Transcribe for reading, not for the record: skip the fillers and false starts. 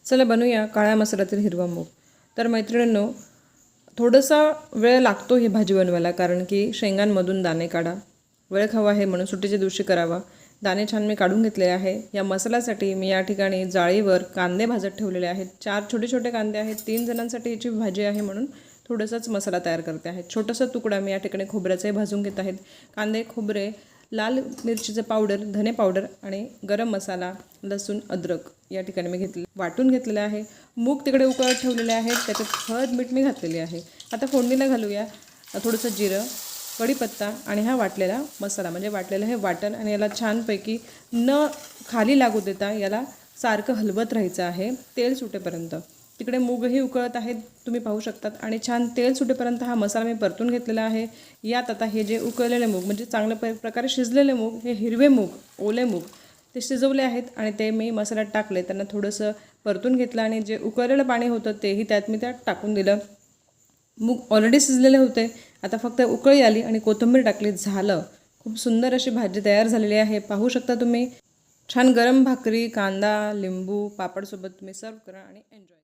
चला बनवूया काळ्या मसाल्यातील हिरवा मूग। तर मैत्रिणींनो, थोडासा वेळ लागतो ही भाजी बनवायला, कारण की शेंगांमधून दाणे काढा, वेळ खावा आहे म्हणून सुट्टीच्या दिवशी करावा। दाणे छान मी काढून घेतले आहे। या मसाल्यासाठी मी या ठिकाणी जाळीवर कांदे भाजत ठेवलेले आहेत। 4 छोटे छोटे कांदे आहेत। 3 जणांसाठी याची भाजी आहे म्हणून थोडासाच मसाला तयार करते आहे। छोटासा तुकडा मी या ठिकाणी खोबऱ्याचाही भाजून घेत आहेत। कांदे, खोबरे, लाल मिरचीचे पावडर, धने पावडर आणि गरम मसाला, लसूण, अद्रक या ठिकाणी मी वाटून घेतलेले आहे। मूग तिकडे उकळत ठेवलेले आहेत, त्याच्यात हळद मीठ मी घातलेली आहे। आता फोडणीला घालूया थोडंसं जिरं, कढीपत्ता आणि हा वाटलेला मसाला, म्हणजे वाटलेलं हे वाटण, आणि याला छानपैकी न खाली लागू देता याला सारखं हलवत राहायचं आहे तेल सुटेपर्यंत। तिकडे मूगही उकळत आहेत, तुम्ही पाहू शकतात, आणि छान तेल सुटेपर्यंत हा मसाला मी परतून घेतलेला आहे। यात आता हे जे उकळलेले मूग, म्हणजे चांगल्या प्रकारे शिजलेले मूग, हे हिरवे मूग, ओले मूग ते शिजवले आहेत आणि ते मी मसाल्यात टाकले। त्यांना थोडंसं परतून घेतलं आणि जे उकळलेलं पाणी होतं तेही त्यात मी टाकून दिलं। मूग ऑलरेडी शिजलेले होते, आता फक्त उकळी आली आणि कोथिंबीर टाकली, झालं। खूप सुंदर अशी भाजी तयार झालेली आहे, पाहू शकता तुम्ही। छान गरम भाकरी, कांदा, लिंबू, पापडसोबत तुम्ही सर्व करा आणि एन्जॉय करा।